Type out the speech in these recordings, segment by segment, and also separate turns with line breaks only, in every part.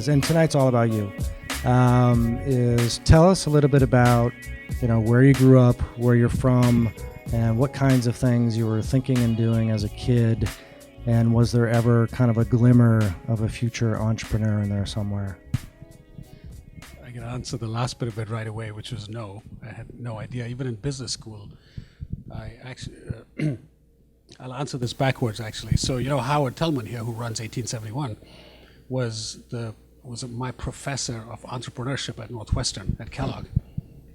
and tonight's all about you, is tell us a little bit about, where you grew up, where you're from, and what kinds of things you were thinking and doing as a kid, and was there ever kind of a glimmer of a future entrepreneur in there somewhere?
I can answer the last bit of it right away, which was no. I had no idea. Even in business school, I actually, I'll answer this backwards actually. So, Howard Tillman here, who runs 1871, was my professor of entrepreneurship at Northwestern, at Kellogg.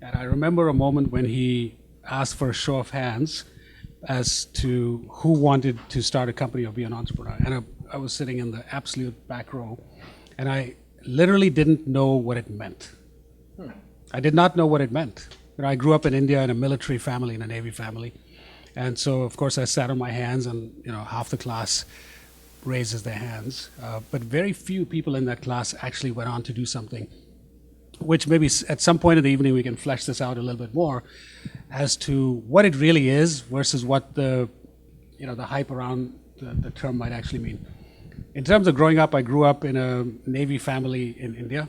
And I remember a moment when he asked for a show of hands as to who wanted to start a company or be an entrepreneur. And I was sitting in the absolute back row, and I literally didn't know what it meant. I did not know what it meant. I grew up in India in a military family, in a Navy family. And so, of course, I sat on my hands, and half the class raises their hands. But very few people in that class actually went on to do something, which maybe at some point in the evening we can flesh this out a little bit more as to what it really is versus what the hype around the term might actually mean. In terms of growing up, I grew up in a Navy family in India,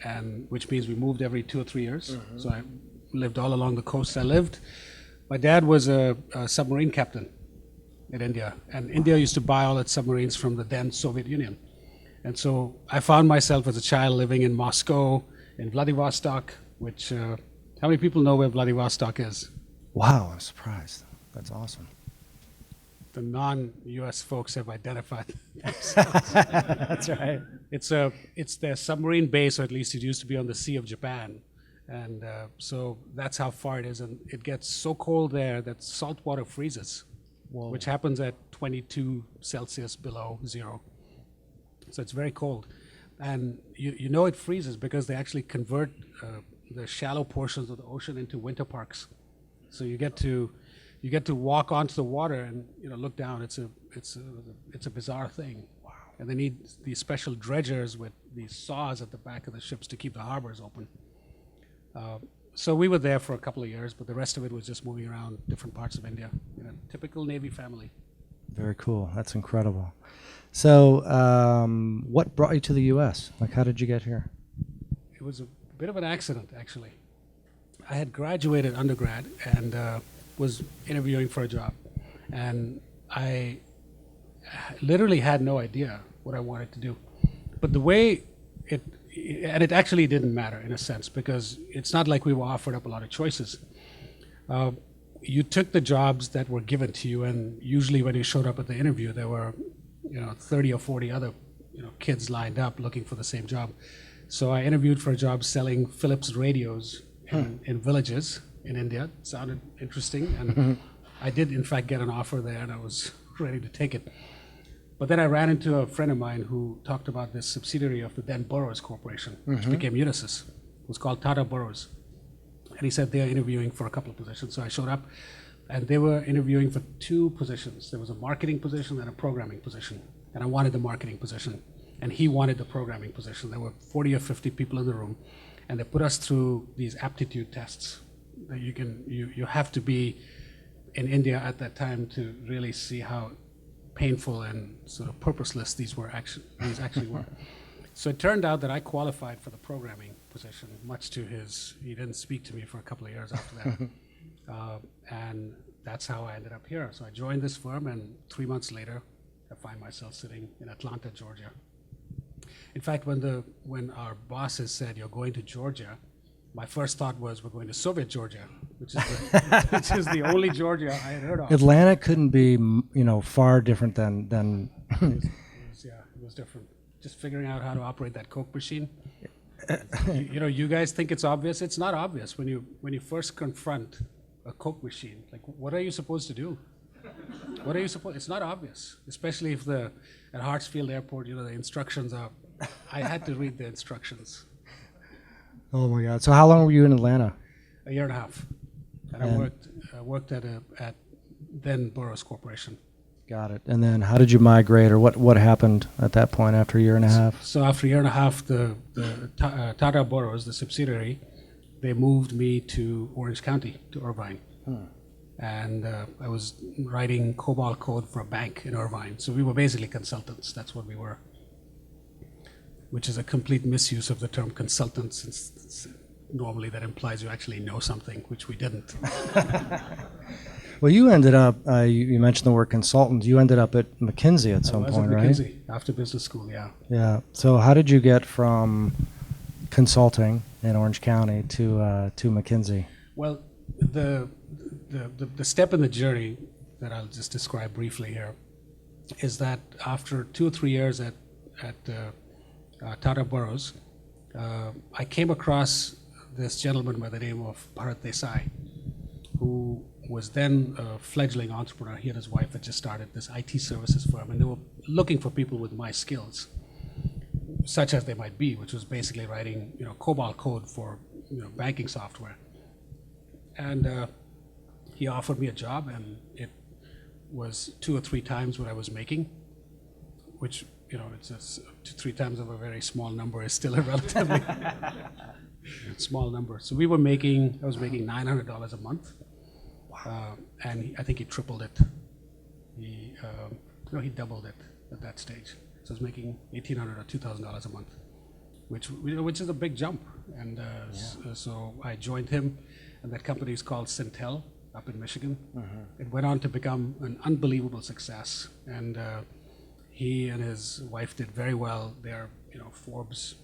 and which means we moved every 2 or 3 years. Mm-hmm. So I lived all along the coast. My dad was a submarine captain in India, and India used to buy all its submarines from the then Soviet Union. And so I found myself as a child living in Moscow, in Vladivostok, which, how many people know where Vladivostok is?
Wow, I'm surprised. That's awesome.
The non-US folks have identified themselves.
That's right.
It's their submarine base, or at least it used to be on the Sea of Japan. And so that's how far it is. And it gets so cold there that salt water freezes, whoa, which happens at 22 Celsius below zero. So it's very cold. And it freezes because they actually convert the shallow portions of the ocean into winter parks. So you get to walk onto the water and look down. It's a bizarre thing. Wow. And they need these special dredgers with these saws at the back of the ships to keep the harbors open. So we were there for a couple of years, but the rest of it was just moving around different parts of India. Typical Navy family.
Very cool. That's incredible. So what brought you to the U.S.? How did you get here?
It was a bit of an accident, actually. I had graduated undergrad and was interviewing for a job. And I literally had no idea what I wanted to do. But the way it actually didn't matter in a sense, because it's not like we were offered up a lot of choices. You took the jobs that were given to you, and usually when you showed up at the interview, there were 30 or 40 other kids lined up looking for the same job. So I interviewed for a job selling Philips radios in villages in India. It sounded interesting, and I did in fact get an offer there, and I was ready to take it. But then I ran into a friend of mine who talked about this subsidiary of the then Burroughs Corporation, which became Unisys. It was called Tata Burroughs. And he said they're interviewing for a couple of positions. So I showed up, and they were interviewing for 2 positions. There was a marketing position and a programming position. And I wanted the marketing position, and he wanted the programming position. There were 40 or 50 people in the room, and they put us through these aptitude tests. That you have to be in India at that time to really see how painful and sort of purposeless these actually were. So it turned out that I qualified for the programming position, much to he didn't speak to me for a couple of years after that. And that's how I ended up here. So I joined this firm, and 3 months later, I find myself sitting in Atlanta, Georgia. In fact, when our bosses said, "You're going to Georgia," my first thought was, we're going to Soviet Georgia, which is the only Georgia I had heard of.
Atlanta couldn't be, far different than.
It was different. Just figuring out how to operate that Coke machine. You guys think it's obvious. It's not obvious when you first confront a Coke machine. What are you supposed to do? It's not obvious, especially if at Hartsfield Airport, the instructions are. I had to read the instructions.
Oh my God! So how long were you in Atlanta?
A year and a half, and I worked at then Burroughs Corporation.
Got it. And then how did you migrate, or what happened at that point after a year and a half?
So after a year and a half, the Tata Burroughs, the subsidiary, they moved me to Orange County, to Irvine. And I was writing COBOL code for a bank in Irvine. So we were basically consultants. That's what we were. which is a complete misuse of the term consultant, since normally that implies you actually know something, which we didn't.
Well, you ended up, you mentioned the word consultant. You ended up at McKinsey at some point,
at
right?
Mckinsey after business school, yeah.
Yeah. So how did you get from consulting in Orange County to McKinsey?
Well, the step in the journey that I'll just describe briefly here is that after 2 or 3 years at Tata Burroughs, I came across this gentleman by the name of Bharat Desai, who was then a fledgling entrepreneur. He and his wife had just started this IT services firm, and they were looking for people with my skills, such as they might be, which was basically writing, COBOL code for, banking software. And he offered me a job, and it was 2 or 3 times what I was making, which, it's just 2 or 3 times of a very small number is still a relatively small number. So I was making $900 a month. And I think he tripled it. He doubled it at that stage. So I was making $1,800 or $2,000 a month, which is a big jump. And so I joined him, and that company is called Centel up in Michigan. It went on to become an unbelievable success, and he and his wife did very well. They're Forbes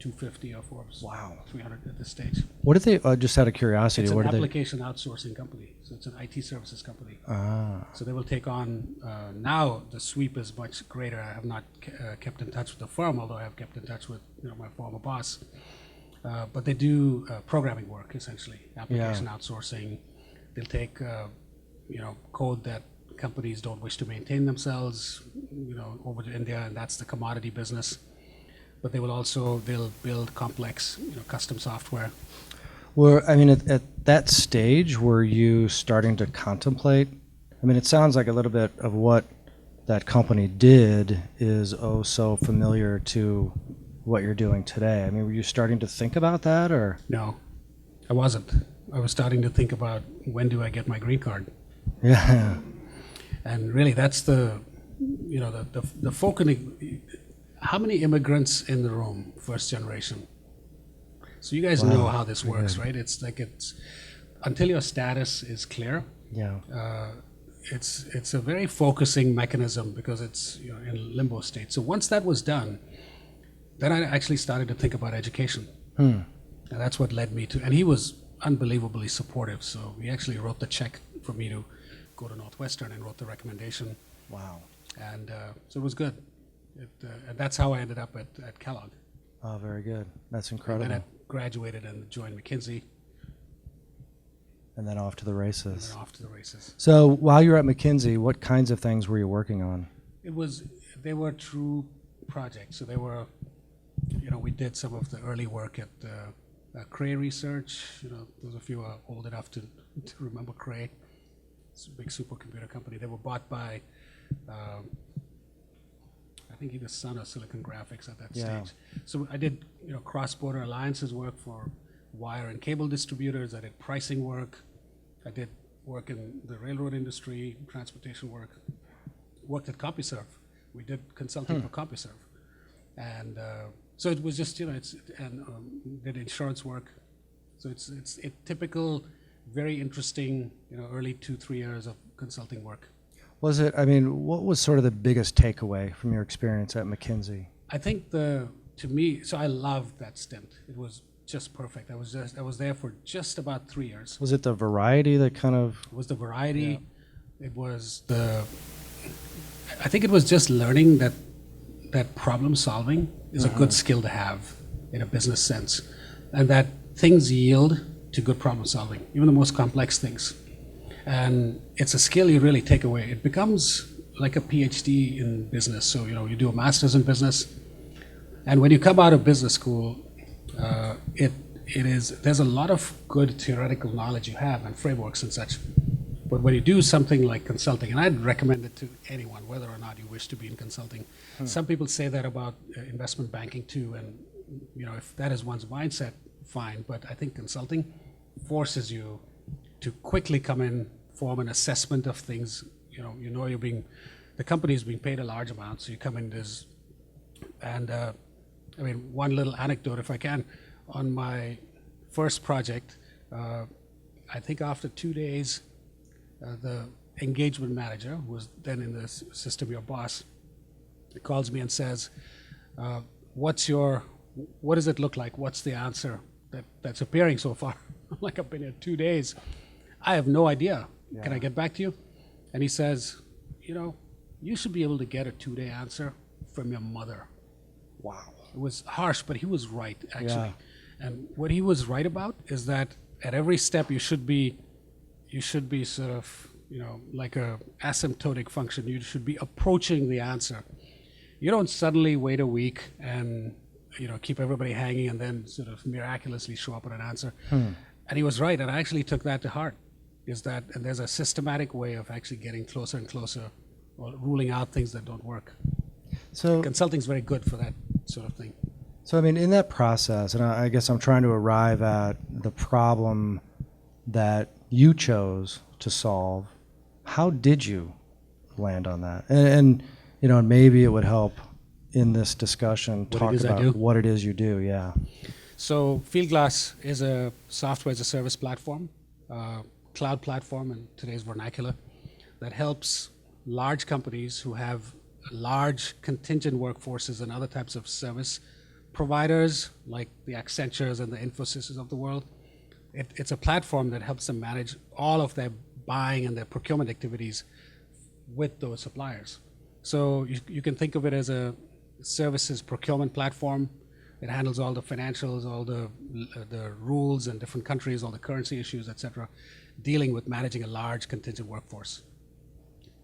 250 or Forbes 300 at this stage.
What did they, just out of curiosity,
It's an
what did
application outsourcing company, so it's an IT services company.
Ah.
So they will take on, now the sweep is much greater. I have not kept in touch with the firm, although I have kept in touch with my former boss. But they do programming work, essentially, application outsourcing. They'll take code that companies don't wish to maintain themselves, over to India, and that's the commodity business. But they'll build complex, custom software.
At that stage, were you starting to contemplate? It sounds like a little bit of what that company did is so familiar to what you're doing today. Were you starting to think about that, or?
No, I wasn't. I was starting to think about, when do I get my green card?
Yeah.
And really, that's the focus. How many immigrants in the room, first generation? So you guys know how this works, right? It's until your status is clear.
Yeah.
It's a very focusing mechanism because it's in limbo state. So once that was done, then I actually started to think about education. And that's what led me to, and he was unbelievably supportive. So he actually wrote the check for me to go to Northwestern and wrote the recommendation.
Wow.
And so it was good. And that's how I ended up at Kellogg.
Oh, very good. That's incredible.
And then I graduated and joined McKinsey.
And then off to the races. So while you were at McKinsey, what kinds of things were you working on?
They were true projects. So they were, we did some of the early work at Cray Research. Those of you are old enough to remember Cray. It's a big supercomputer company. They were bought by, I think, either Sun or Silicon Graphics at that stage. So I did, cross-border alliances work for wire and cable distributors. I did pricing work. I did work in the railroad industry, transportation work. Worked at CompuServe. We did consulting for CompuServe, and so it was just did insurance work. So it's a typical, very interesting early 2-3 years of consulting work.
Was it? What was sort of the biggest takeaway from your experience at McKinsey?
I think to me, so I loved that stint. It was just perfect. I was there for just about 3 years.
Was it the variety that kind of?
It was the variety. Yeah. It was I think it was just learning that problem solving is a good skill to have in a business sense, and that things yield to good problem solving, even the most complex things. And it's a skill you really take away. It becomes like a PhD in business. So you do a master's in business, and when you come out of business school, there's a lot of good theoretical knowledge you have and frameworks and such. But when you do something like consulting, and I'd recommend it to anyone, whether or not you wish to be in consulting. Some people say that about investment banking too, and if that is one's mindset, fine. But I think consulting forces you to quickly come in, form an assessment of things. The company is being paid a large amount, so you come in and I mean, one little anecdote, if I can, on my first project, I think after 2 days, the engagement manager, who was then in the system, your boss, calls me and says, what does it look like? What's the answer that's appearing so far? I'm like, I've been here 2 days. I have no idea.
Yeah.
Can I get back to you? And he says, you should be able to get a 2-day answer from your mother.
Wow.
It was harsh, but he was right, actually.
Yeah.
And what he was right about is that at every step you should be sort of, like a asymptotic function. You should be approaching the answer. You don't suddenly wait a week and keep everybody hanging and then sort of miraculously show up with an answer. And he was right, and I actually took that to heart. And there's a systematic way of actually getting closer and closer, or ruling out things that don't work.
So
consulting's very good for that sort of thing.
So I mean, in that process, and I guess I'm trying to arrive at the problem that you chose to solve. How did you land on that? And maybe it would help in this discussion talk about what it is you do. Yeah.
So Fieldglass is a software as a service platform, cloud platform in today's vernacular, that helps large companies who have large contingent workforces and other types of service providers like the Accentures and the Infosys of the world. It's a platform that helps them manage all of their buying and their procurement activities with those suppliers. So you can think of it as a services procurement platform. It handles all the financials, all the rules in different countries, all the currency issues, et cetera, dealing with managing a large contingent workforce.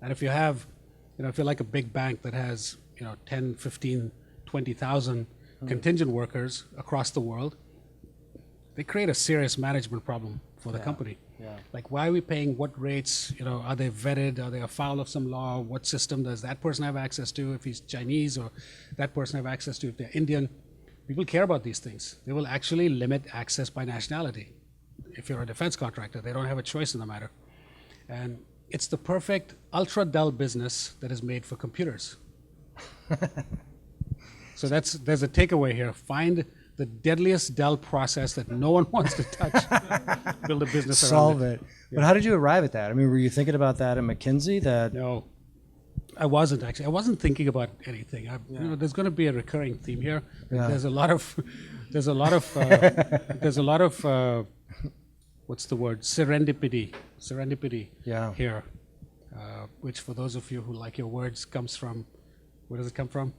And if you have, if you're like a big bank that has, 10, 15, 20,000 contingent workers across the world, they create a serious management problem for the company.
Yeah.
Like, why are we paying what rates? Are they vetted? Are they afoul of some law? What system does that person have access to if he's Chinese, or that person have access to if they're Indian? People care about these things. They will actually limit access by nationality. If you're a defense contractor, they don't have a choice in the matter. And it's the perfect ultra-dull business that is made for computers. So there's a takeaway here. Find the deadliest dull process that no one wants to touch. Build a business around it.
Solve it. Yeah. But how did you arrive at that? I mean, were you thinking about that at McKinsey?
No, I wasn't actually. I wasn't thinking about anything. There's going to be a recurring theme here.
Yeah.
There's a lot of what's the word? Serendipity
Yeah.
here, which for those of you who like your words comes from, where does it come from?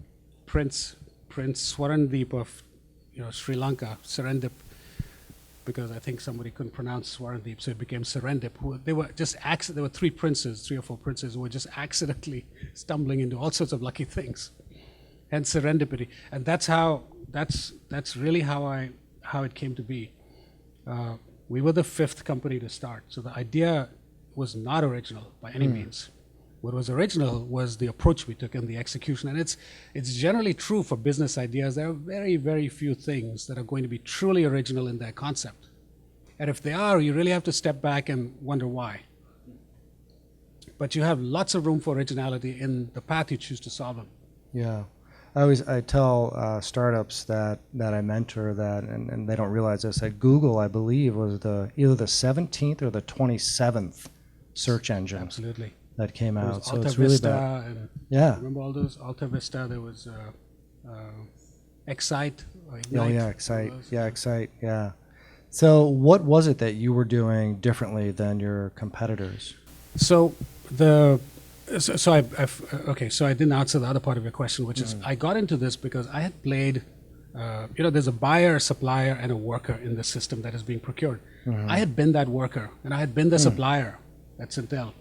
Prince Swarandeep of Sri Lanka, Serendip, because I think somebody couldn't pronounce Swarandeep, so it became Serendip. There were 3 or 4 princes who were just accidentally stumbling into all sorts of lucky things, hence serendipity. And that's really how it came to be. We were the 5th company to start, so the idea was not original by any means. What was original was the approach we took and the execution. And it's generally true for business ideas. There are very, very few things that are going to be truly original in their concept. And if they are, you really have to step back and wonder why. But you have lots of room for originality in the path you choose to solve them.
Yeah. I tell startups that I mentor that, and they don't realize this, that Google, I believe, was either the 17th or the 27th search engine.
Absolutely.
That came out, so
Alta
it's really
Vista
bad.
And
Yeah.
remember all those? Alta Vista, there was Excite. Or Ignite.
Oh yeah, Excite. Yeah, Excite. Yeah. So what was it that you were doing differently than your competitors?
So I didn't answer the other part of your question, which is I got into this because I had played. There's a buyer, a supplier, and a worker in the system that is being procured. I had been that worker, and I had been the supplier at Intel.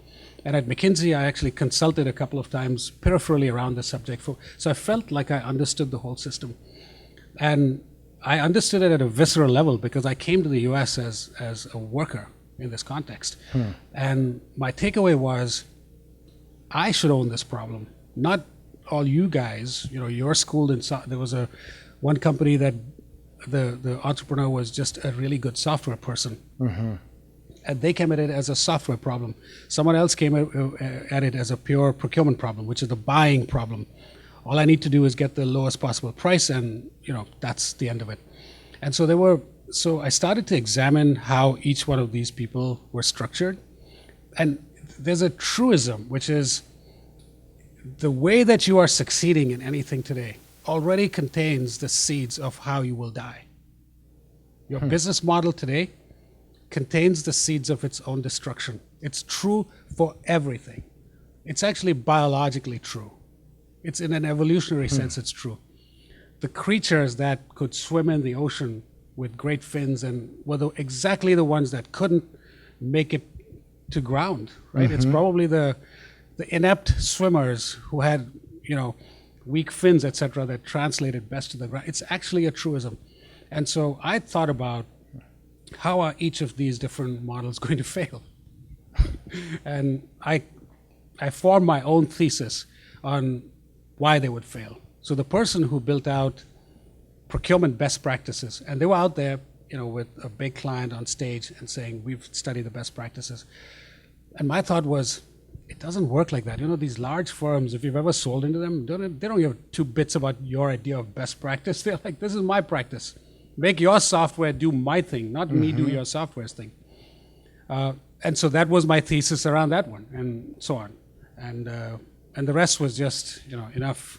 And at McKinsey, I actually consulted a couple of times peripherally around the subject. So I felt like I understood the whole system. And I understood it at a visceral level because I came to the US as a worker in this context. And my takeaway was, I should own this problem. Not all you guys, you're schooled in, there was one company that the entrepreneur was just a really good software person. And they came at it as a software problem. Someone else came at it as a pure procurement problem, which is the buying problem. all I need to do is get the lowest possible price, and that's the end of it. And so I started to examine how each one of these people were structured. And there's a truism, which is the way that you are succeeding in anything today already contains the seeds of how you will die. Your business model today contains the seeds of its own destruction. It's true for everything. It's actually biologically true. It's in an evolutionary sense, it's true. The creatures that could swim in the ocean with great fins and were exactly the ones that couldn't make it to ground, right? It's probably the inept swimmers who had, weak fins, etc., that translated best to the ground. It's actually a truism. And so I thought about how are each of these different models going to fail? And I formed my own thesis on why they would fail. So the person who built out procurement best practices, and they were out there, with a big client on stage and saying, we've studied the best practices. And my thought was, it doesn't work like that. These large firms, if you've ever sold into them, they don't give two bits about your idea of best practice. They're like, this is my practice. Make your software do my thing, not me do your software's thing. And so that was my thesis around that one, and so on. And the rest was just, enough.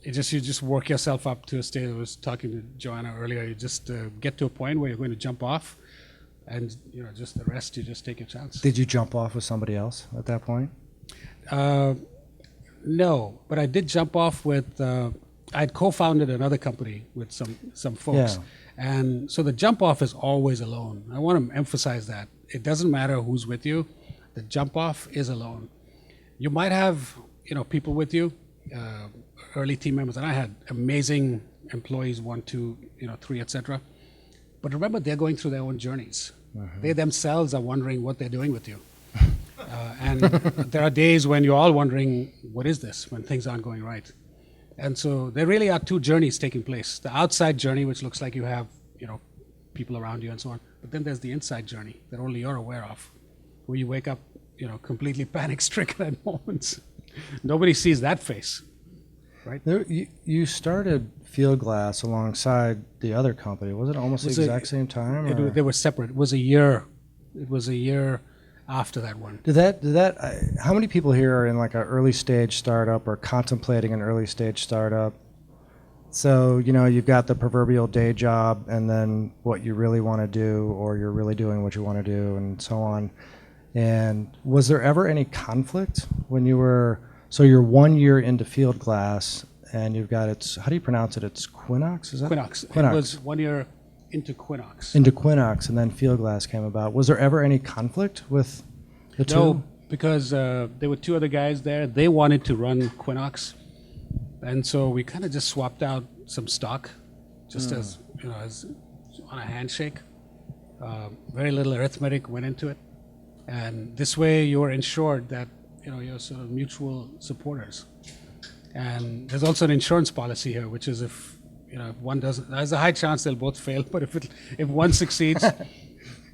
You just work yourself up to a state. I was talking to Joanna earlier. You just get to a point where you're going to jump off, and just the rest, you just take a chance.
Did you jump off with somebody else at that point?
No, but I did jump off with. I'd co-founded another company with some folks, and so the jump off is always alone. I want to emphasize that it doesn't matter who's with you. The jump off is alone. You might have people with you. Early team members, and I had amazing employees, 1, 2, 3, etc. But remember, they're going through their own journeys. They themselves are wondering what they're doing with you. And there are days when you're all wondering, what is this, when things aren't going right? And so there really are two journeys taking place. The outside journey, which looks like you have, people around you and so on. But then there's the inside journey that only you're aware of, where you wake up, completely panic-stricken at moments. Nobody sees that face. Right.
You started Fieldglass alongside the other company. Was it almost the exact same time?
They were separate. It was a year. It was a year after that one.
How many people here are in like an early stage startup or contemplating an early stage startup? So, you've got the proverbial day job and then what you really want to do, or you're really doing what you want to do, and so on. And was there ever any conflict when you were... So you're 1 year into Fieldglass, and you've got how do you pronounce it? It's Quinox, is that?
Quinox.
Quinox.
It was 1 year into Quinox.
Into Quinox, and then Fieldglass came about. Was there ever any conflict with the two?
No, because there were two other guys there. They wanted to run Quinox, and so we kind of just swapped out some stock, just as on a handshake. Very little arithmetic went into it, and this way you were ensured that you're sort of mutual supporters. And there's also an insurance policy here, which is if one doesn't, there's a high chance they'll both fail, but if one succeeds,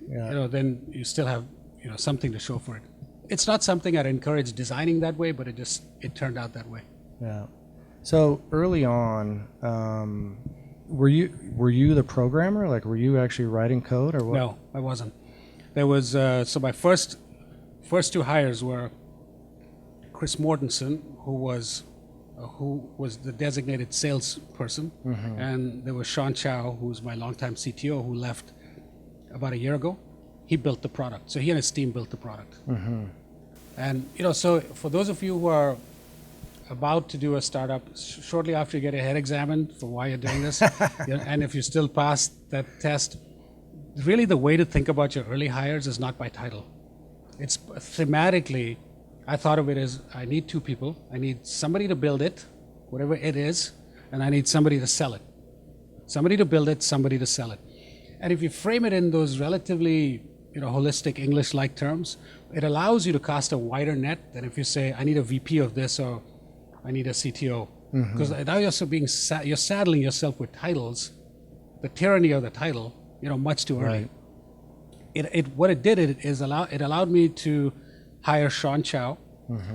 then you still have something to show for it. It's not something I'd encourage designing that way, but it turned out that way.
Yeah. So early on, were you the programmer? Like, were you actually writing code, or what?
No, I wasn't. There was so my first two hires were Chris Mortensen, who was the designated salesperson, and there was Sean Chow, who's my longtime CTO, who left about a year ago. He built the product, so he and his team built the product. And so for those of you who are about to do a startup, shortly after you get your head examined for why you're doing this, and if you still pass that test, really the way to think about your early hires is not by title. It's thematically. I thought of it as I need two people. I need somebody to build it, whatever it is, and I need somebody to sell it. Somebody to build it, somebody to sell it. And if you frame it in those relatively holistic English-like terms, it allows you to cast a wider net than if you say, I need a VP of this, or I need a CTO. Because now you're saddling yourself with titles, the tyranny of the title, much too early. Right. What it did is it allowed me to hire Sean Chow,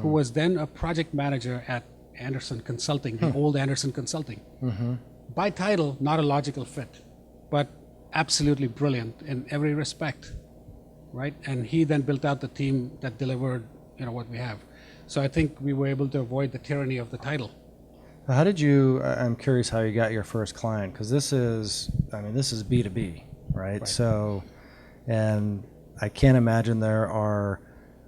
who was then a project manager at Andersen Consulting, the old Andersen Consulting. By title, not a logical fit, but absolutely brilliant in every respect, right? And he then built out the team that delivered, what we have. So I think we were able to avoid the tyranny of the title.
How did you, I'm curious how you got your first client, because this is B2B, right? So, and I can't imagine there are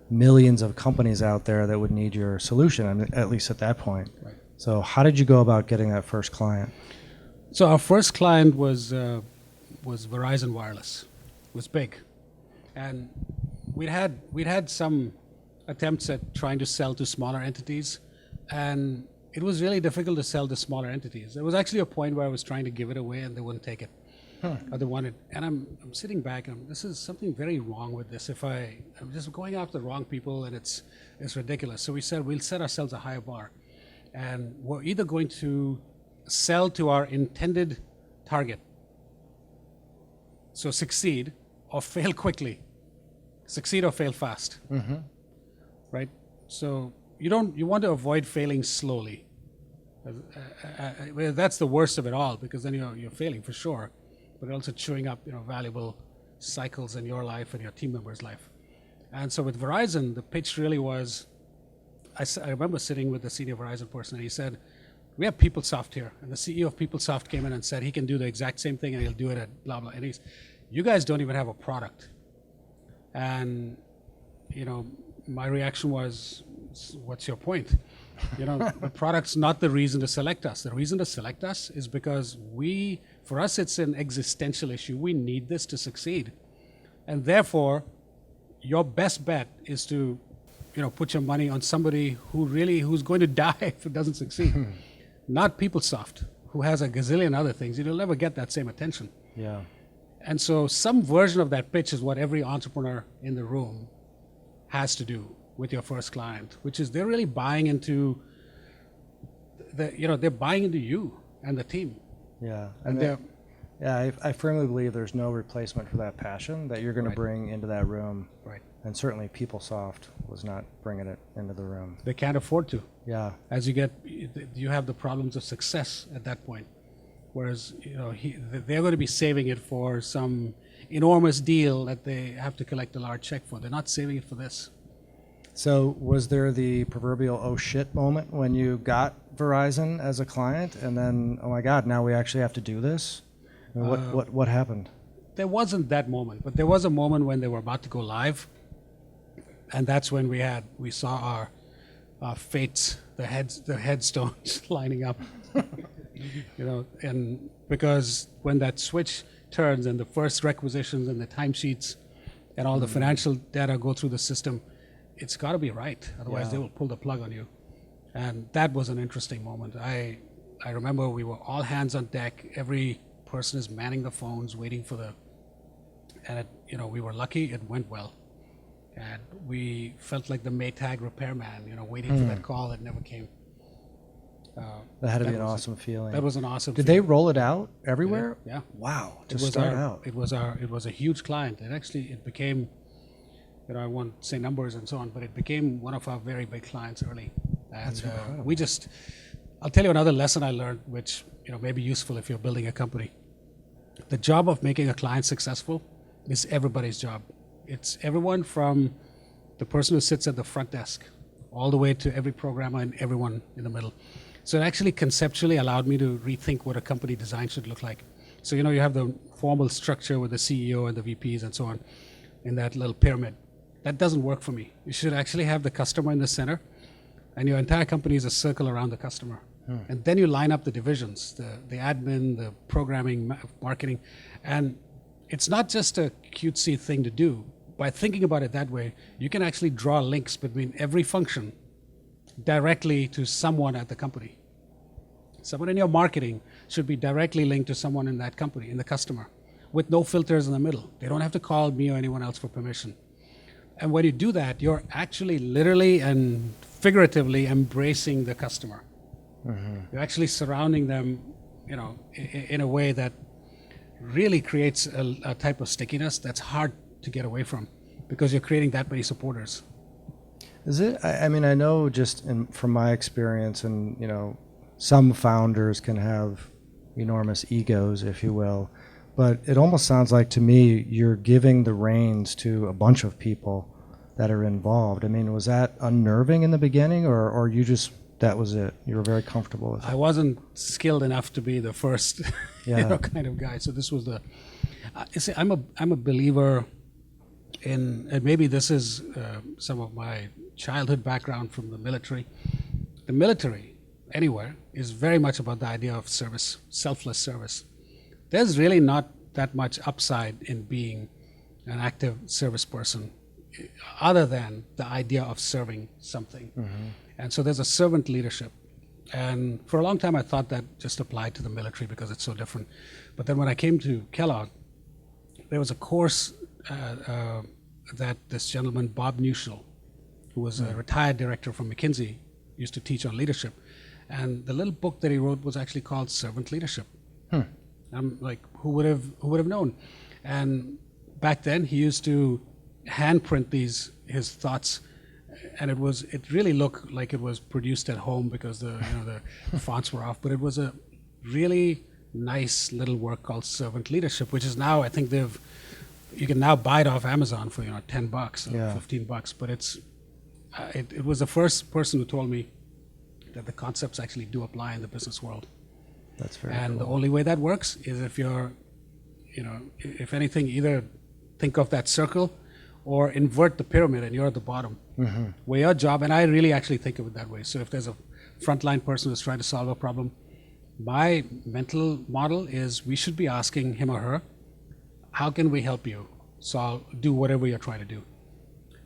millions of companies out there that would need your solution, I mean, at least at that point.
Right.
So how did you go about getting that first client?
So our first client was Verizon Wireless. It was big. And we'd had some attempts at trying to sell to smaller entities, and it was really difficult to sell to smaller entities. There was actually a point where I was trying to give it away and they wouldn't take it. Or they wanted, and I'm sitting back and this is something very wrong with this. I'm just going after the wrong people, and it's ridiculous. So we said we'll set ourselves a higher bar, and we're either going to sell to our intended target, so succeed or fail quickly, succeed or fail fast, right? So you want to avoid failing slowly. Well, that's the worst of it all, because then you're failing for sure, but also chewing up valuable cycles in your life and your team members' life. And so with Verizon, the pitch really was, I remember sitting with the senior Verizon person, and he said, we have PeopleSoft here, and the CEO of PeopleSoft came in and said he can do the exact same thing and he'll do it at blah blah. And you guys don't even have a product. And my reaction was, what's your point? The product's not the reason to select us. The reason to select us is because for us, it's an existential issue. We need this to succeed. And therefore, your best bet is to, put your money on somebody who's going to die if it doesn't succeed. Not PeopleSoft, who has a gazillion other things. You'll never get that same attention.
Yeah.
And so some version of that pitch is what every entrepreneur in the room has to do with your first client, which is they're really buying into they're buying into you and the team.
Yeah.
And
I firmly believe there's no replacement for that passion that you're going to bring into that room.
Right.
And certainly PeopleSoft was not bringing it into the room.
They can't afford to.
Yeah.
As you have the problems of success at that point. Whereas, they're going to be saving it for some enormous deal that they have to collect a large check for. They're not saving it for this.
So was there the proverbial oh shit moment when you got Verizon as a client, and then, oh my God, now we actually have to do this? I mean, what happened?
There wasn't that moment, but there was a moment when they were about to go live, and that's when we saw our fates, the headstones lining up. And because when that switch turns and the first requisitions and the timesheets and all the financial data go through the system, it's got to be right. Otherwise, they will pull the plug on you. And that was an interesting moment. I remember we were all hands on deck. Every person is manning the phones, waiting for and we were lucky. It went well. And we felt like the Maytag repairman, waiting for that call that never came.
That had to be an awesome feeling.
That was an awesome
Did
feeling.
they roll it out everywhere?
Yeah.
Wow.
It was a huge client. And actually it became, I won't say numbers and so on, but it became one of our very big clients early. And
That's incredible.
I'll tell you another lesson I learned, which may be useful if you're building a company. The job of making a client successful is everybody's job. It's everyone from the person who sits at the front desk all the way to every programmer and everyone in the middle. So it actually conceptually allowed me to rethink what a company design should look like. So you have the formal structure with the CEO and the VPs and so on in that little pyramid. That doesn't work for me. You should actually have the customer in the center, and your entire company is a circle around the customer. And then you line up the divisions, the admin, the programming, marketing. And it's not just a cutesy thing to do. By thinking about it that way, you can actually draw links between every function directly to someone at the company. Someone in your marketing should be directly linked to someone in that company, in the customer, with no filters in the middle. They don't have to call me or anyone else for permission. And when you do that, you're actually literally and figuratively embracing the customer. You're actually surrounding them, in a way that really creates a type of stickiness that's hard to get away from, because you're creating that many supporters.
Is it? I mean, I know just from my experience, and some founders can have enormous egos, if you will, but it almost sounds like to me you're giving the reins to a bunch of people that are involved. I mean, was that unnerving in the beginning, or you just that was it? You were very comfortable with it.
I wasn't skilled enough to be the first, kind of guy. So this was the. I'm a believer in, and maybe this is some of my childhood background from the military. The military, anywhere, is very much about the idea of service, selfless service. There's really not that much upside in being an active service person, other than the idea of serving something. Mm-hmm. And so there's a servant leadership. And for a long time, I thought that just applied to the military because it's so different. But then when I came to Kellogg, there was a course that this gentleman, Bob Newshel, who was a retired director from Mckinsey, used to teach on leadership. And the little book that he wrote was actually called Servant Leadership. I'm like, who would have known? And back then, he used to handprint his thoughts, and it really looked like it was produced at home because the fonts were off. But it was a really nice little work called Servant Leadership, which is now, I think you can now buy it off Amazon for $10 or $15. But it was the first person who told me that the concepts actually do apply in the business world.
That's very
And
cool.
the only way that works is if you're, if anything, either think of that circle or invert the pyramid and you're at the bottom. Mm-hmm. Where your job, and I really actually think of it that way. So if there's a frontline person who's trying to solve a problem, my mental model is we should be asking him or her, how can we help you do whatever you're trying to do?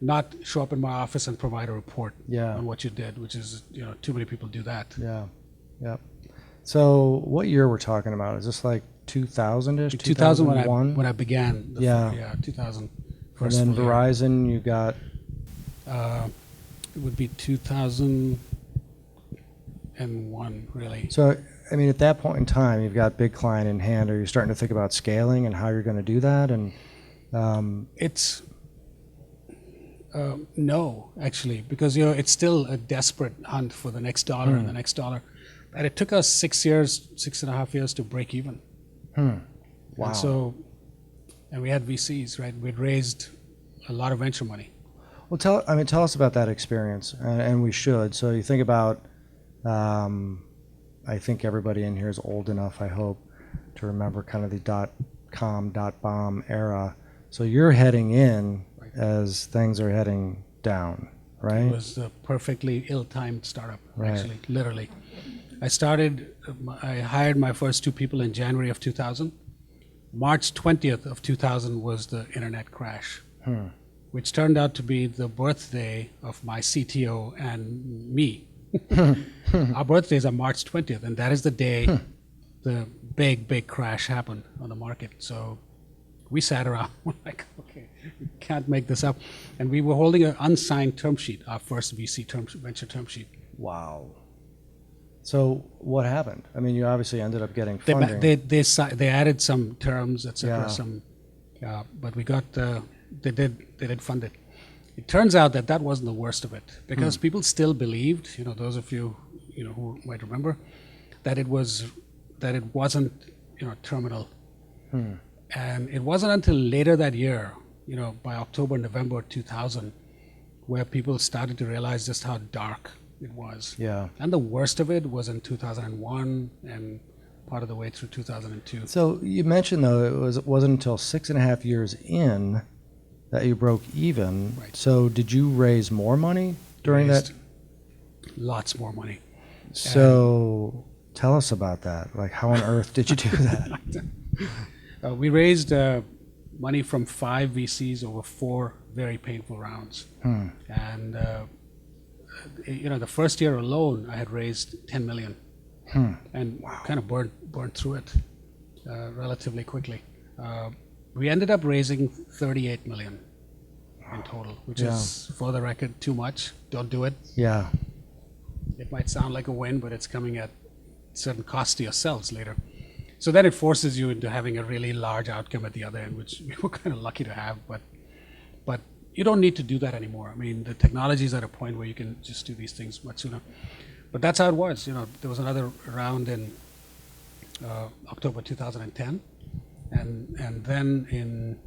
Not show up in my office and provide a report on what you did, which is, too many people do that.
Yeah. So what year we're talking about? Is this like 2000-ish?
2000 when I began. 2000.
And then Verizon, you got?
It would be 2001, really.
So, I mean, at that point in time, you've got big client in hand. Are you starting to think about scaling and how you're going to do that? And
it's no, actually, because it's still a desperate hunt for the next dollar and the next dollar. And it took us 6.5 years to break even.
Wow.
And we had VCs, right? We'd raised a lot of venture money.
Well, tell us about that experience, and we should. So you think about, I think everybody in here is old enough, I hope, to remember kind of the .com, .bomb era. So you're heading in as things are heading down, right?
It was a perfectly ill-timed startup, actually, literally. I hired my first 2 people in January of 2000. March 20th of 2000 was the internet crash, which turned out to be the birthday of my CTO and me. Our birthdays are March 20th, and that is the day the big crash happened on the market. So we sat around, we're like, okay, we can't make this up. And we were holding an unsigned term sheet, our first VC venture term sheet.
Wow. So what happened? I mean, you obviously ended up getting funding.
They added some terms, etc. But we got they did fund it. It turns out that wasn't the worst of it, because people still believed, those of you who might remember, that it wasn't terminal. And it wasn't until later that year, by October, November 2000, where people started to realize just how dark it was.
Yeah.
And the worst of it was in 2001 and part of the way through 2002.
So you mentioned, though, it wasn't until 6.5 years in that you broke even.
Right.
So did you raise more money during that?
Lots more money.
So tell us about that. Like, how on earth did you do that?
We raised money from 5 VCs over 4 very painful rounds. And the first year alone, I had raised $10 million, and kind of burned through it relatively quickly. We ended up raising $38 million in total, which is, for the record, too much. Don't do it.
Yeah.
It might sound like a win, but it's coming at certain cost to yourselves later. So then it forces you into having a really large outcome at the other end, which we were kind of lucky to have. But you don't need to do that anymore. I mean, the technology is at a point where you can just do these things much sooner. But that's how it was. There was another round in October 2010, and then in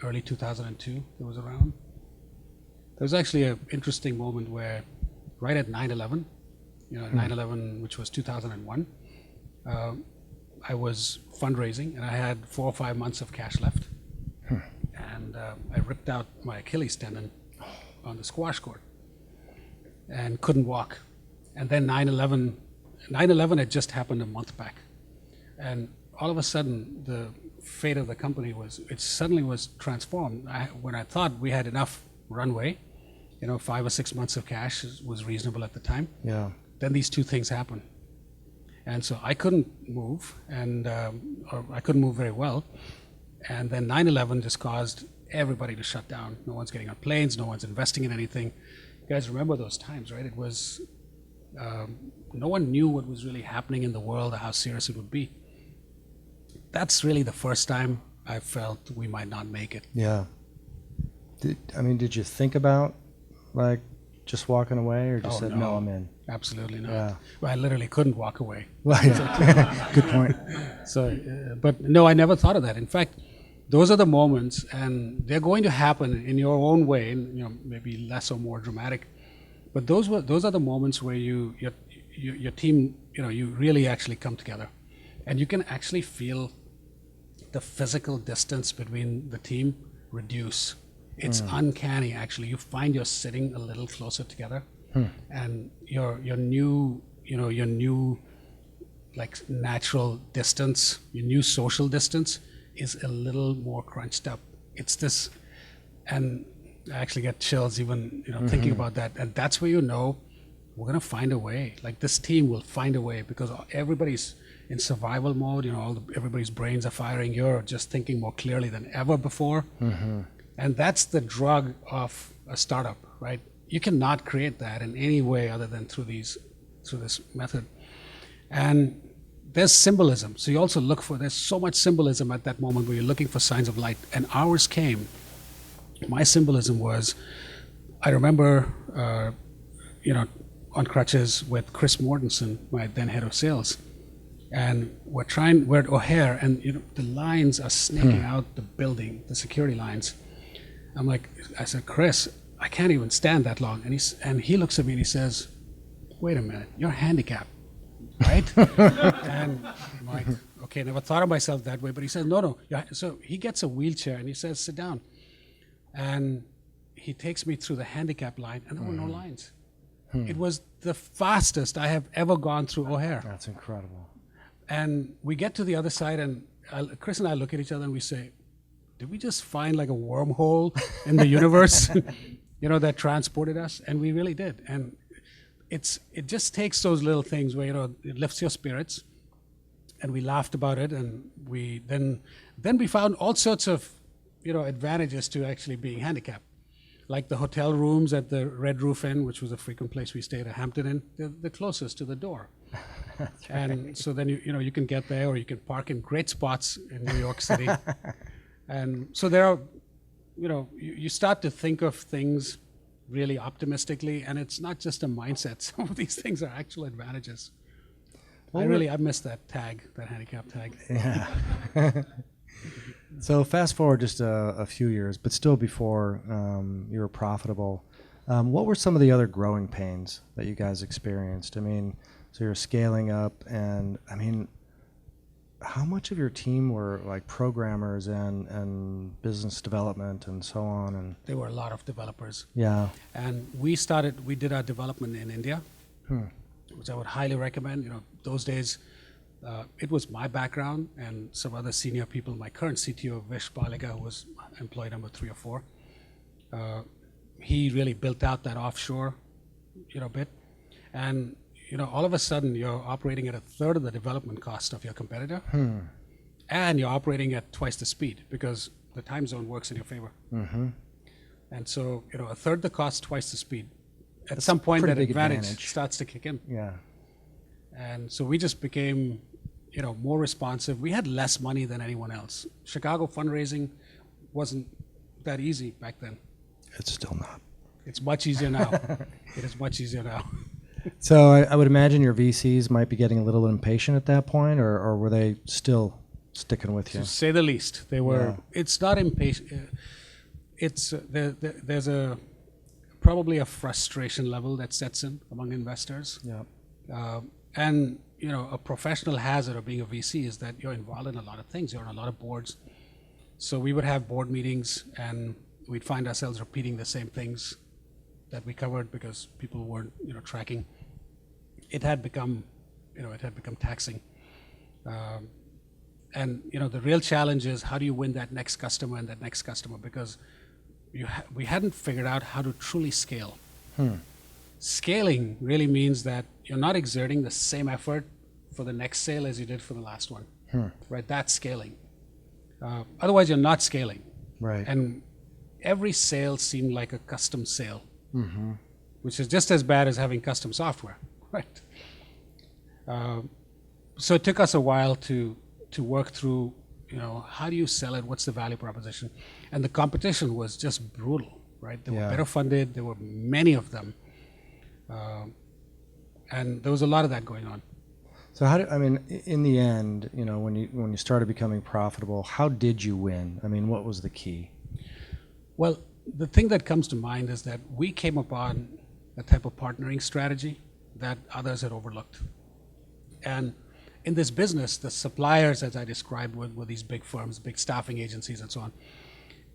early 2002 there was a round. There was actually an interesting moment where, right at 9/11, 9/11, which was 2001, I was fundraising and I had 4 or 5 months of cash left, and I ripped out my Achilles tendon on the squash court and couldn't walk. And then 9/11 had just happened a month back, and all of a sudden the fate of the company suddenly was transformed. When I thought we had enough runway, 5 or 6 months of cash was reasonable at the time.
Yeah.
Then these two things happened, and so I couldn't move, or I couldn't move very well. And then 9/11 just caused everybody to shut down. No one's getting on planes. No one's investing in anything. You guys remember those times, right? It was no one knew what was really happening in the world or how serious it would be. That's really the first time I felt we might not make it.
Yeah. Did you think about like just walking away, or just said, no, I'm in?
Absolutely not.
Yeah.
Well, I literally couldn't walk away.
Well, yeah. Good point.
So, but no, I never thought of that. In fact, those are the moments, and they're going to happen in your own way, maybe less or more dramatic. But those are the moments where your team, you really actually come together, and you can actually feel the physical distance between the team reduce. It's uncanny, actually. You find you're sitting a little closer together, and your new like natural distance, your new social distance is a little more crunched up. It's this, and I actually get chills even thinking about that. And that's where we're gonna find a way. Like, this team will find a way, because everybody's in survival mode. Everybody's brains are firing. You're just thinking more clearly than ever before. And that's the drug of a startup, right? You cannot create that in any way other than through this method. And there's symbolism. So you also there's so much symbolism at that moment where you're looking for signs of light. And ours came. My symbolism was, I remember, on crutches with Chris Mortensen, my then head of sales. And we're at O'Hare, and the lines are snaking out the building, the security lines. I said, Chris, I can't even stand that long. And he looks at me and he says, wait a minute, you're handicapped, right? And I'm like, okay, never thought of myself that way. But he says, no. Yeah. So he gets a wheelchair and he says, sit down. And he takes me through the handicap line, and there were no lines. It was the fastest I have ever gone through O'Hare.
That's incredible.
And we get to the other side, and Chris and I look at each other and we say, did we just find like a wormhole in the universe, that transported us? And we really did. And it just takes those little things where, it lifts your spirits. And we laughed about it, and we then we found all sorts of, advantages to actually being handicapped. Like the hotel rooms at the Red Roof Inn, which was a frequent place we stayed at Hampton Inn, they're the closest to the door. And so then you can get there, or you can park in great spots in New York City. And so there are, you start to think of things really optimistically, and it's not just a mindset. Some of these things are actual advantages. Well, I missed that handicap tag.
Yeah. So fast forward just a few years, but still before you were profitable. What were some of the other growing pains that you guys experienced? So you're scaling up, and how much of your team were like programmers and business development and so on? And
there were a lot of developers.
Yeah.
And we did our development in India, which I would highly recommend. Those days, it was my background and some other senior people. My current CTO, Vish Balika, who was employee number 3 or 4, he really built out that offshore, bit. And all of a sudden, you're operating at a third of the development cost of your competitor, and you're operating at twice the speed because the time zone works in your favor. And so, a third the cost, twice the speed. At some point, that advantage starts to kick in.
Yeah.
And so we just became, more responsive. We had less money than anyone else. Chicago fundraising wasn't that easy back then.
It's still not.
It's much easier now. It is much easier now.
So I would imagine your VCs might be getting a little impatient at that point, or were they still sticking with you?
To say the least, they were.
Yeah.
It's not impatient. It's there's probably a frustration level that sets in among investors.
Yeah.
And a professional hazard of being a VC is that you're involved in a lot of things. You're on a lot of boards. So we would have board meetings, and we'd find ourselves repeating the same things that we covered because people weren't, tracking. It had become taxing. And the real challenge is how do you win that next customer and that next customer, because we hadn't figured out how to truly scale. Scaling really means that you're not exerting the same effort for the next sale as you did for the last one. Right? That's scaling. Otherwise, you're not scaling.
Right.
And every sale seemed like a custom sale, which is just as bad as having custom software. Right. So it took us a while to work through, how do you sell it? What's the value proposition? And the competition was just brutal, right? They were better funded. There were many of them. And there was a lot of that going on.
So in the end, when you started becoming profitable, how did you win? What was the key?
Well, the thing that comes to mind is that we came upon a type of partnering strategy that others had overlooked. And in this business, the suppliers, as I described, were these big firms, big staffing agencies and so on.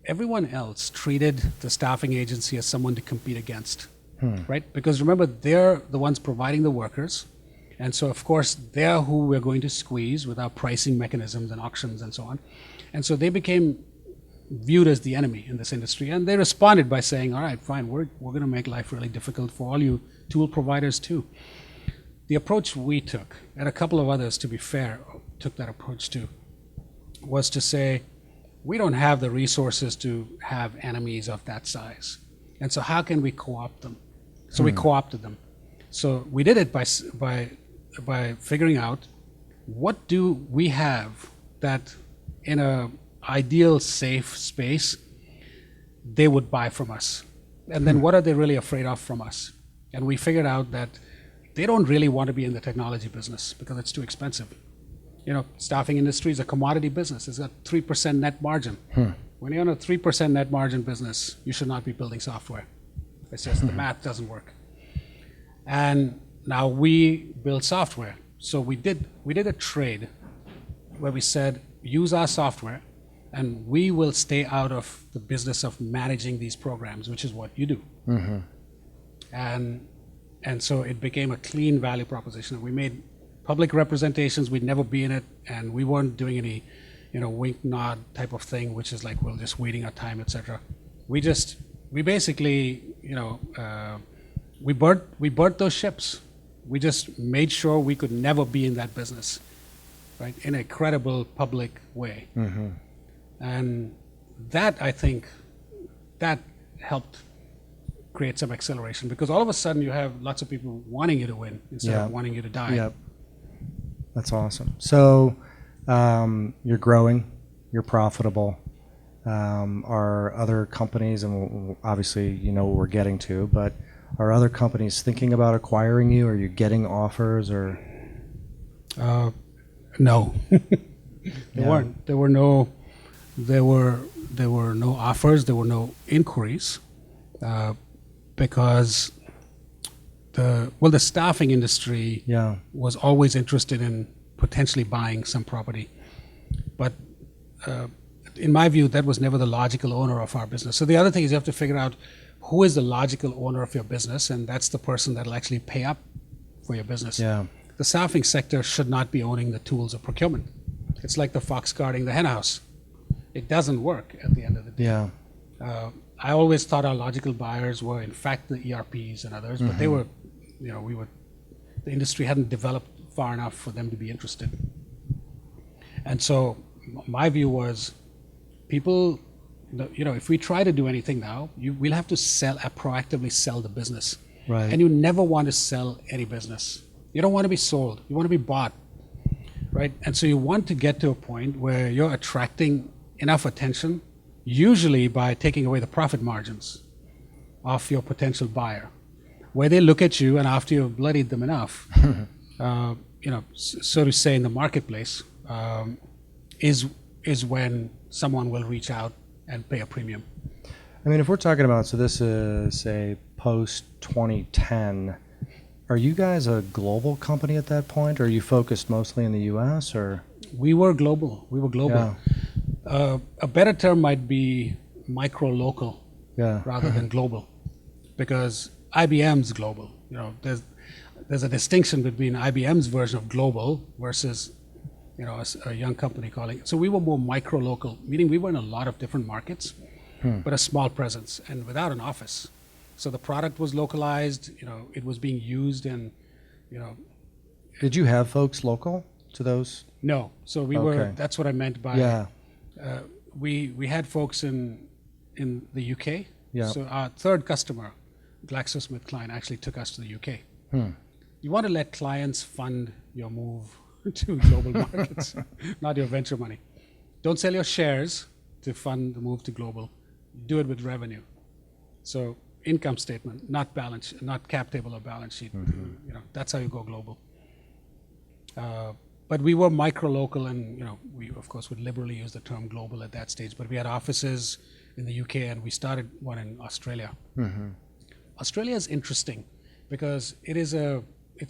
Everyone else treated the staffing agency as someone to compete against, right? Because remember, they're the ones providing the workers. And so, of course, they're who we're going to squeeze with our pricing mechanisms and auctions and so on. And so they became viewed as the enemy in this industry. And they responded by saying, all right, fine, we're going to make life really difficult for all you tool providers too. The approach we took, and a couple of others, to be fair, took that approach too, was to say, we don't have the resources to have enemies of that size. And so how can we co-opt them? So we co-opted them. So we did it by figuring out what do we have that in a ideal safe space they would buy from us, and then what are they really afraid of from us. And we figured out that they don't really want to be in the technology business because it's too expensive. Staffing industry is a commodity business. It's got 3% net margin. When you're in a 3% net margin business, you should not be building software. It's just the math doesn't work. And now we build software. So we did a trade where we said, use our software and we will stay out of the business of managing these programs, which is what you do. And so it became a clean value proposition. We made public representations. We'd never be in it, and we weren't doing any, wink nod type of thing, which is like we're just waiting our time, etc. We basically, we burnt those ships. We just made sure we could never be in that business, right? In a credible public way. And that, I think, that helped create some acceleration, because all of a sudden you have lots of people wanting you to win instead of wanting you to die.
Yep. That's awesome. So you're growing, you're profitable. Are other companies, and obviously what we're getting to, but are other companies thinking about acquiring you? Are you getting offers or?
No. There weren't. There were no offers. There were no inquiries. Because the staffing industry was always interested in potentially buying some property. But in my view, that was never the logical owner of our business. So the other thing is you have to figure out who is the logical owner of your business, and that's the person that'll actually pay up for your business. The staffing sector should not be owning the tools of procurement. It's like the fox guarding the hen house. It doesn't work at the end of the day. I always thought our logical buyers were, in fact, the ERPs and others, but they were, the industry hadn't developed far enough for them to be interested. And so my view was, people, if we try to do anything now, we'll have to proactively sell the business.
Right.
And you never want to sell any business. You don't want to be sold. You want to be bought, right? And so you want to get to a point where you're attracting enough attention, usually by taking away the profit margins. of your potential buyer, where they look at you and after you've bloodied them enough, so to say, in the marketplace, is when someone will reach out and pay a premium.
I mean, if we're talking about, so this is, say, post 2010, are you guys a global company at that point, or are you focused mostly in the U.S., or?
We were global. Yeah. A better term might be micro-local rather than global, because IBM's global. There's a distinction between IBM's version of global versus a young company calling it. So we were more micro-local, meaning we were in a lot of different markets, but a small presence and without an office. So the product was localized, it was being used in,
Did you have folks local to those?
No. So we were, that's what I meant by, we had folks in the UK.
Yeah.
So our third customer, GlaxoSmithKline, actually took us to the UK. You want to let clients fund your move to global markets, not your venture money. Don't sell your shares to fund the move to global. Do it with revenue. So income statement, not cap table or balance sheet. That's how you go global. But we were micro-local, and we of course would liberally use the term global at that stage. But we had offices in the UK, and we started one in Australia. Australia is interesting because it's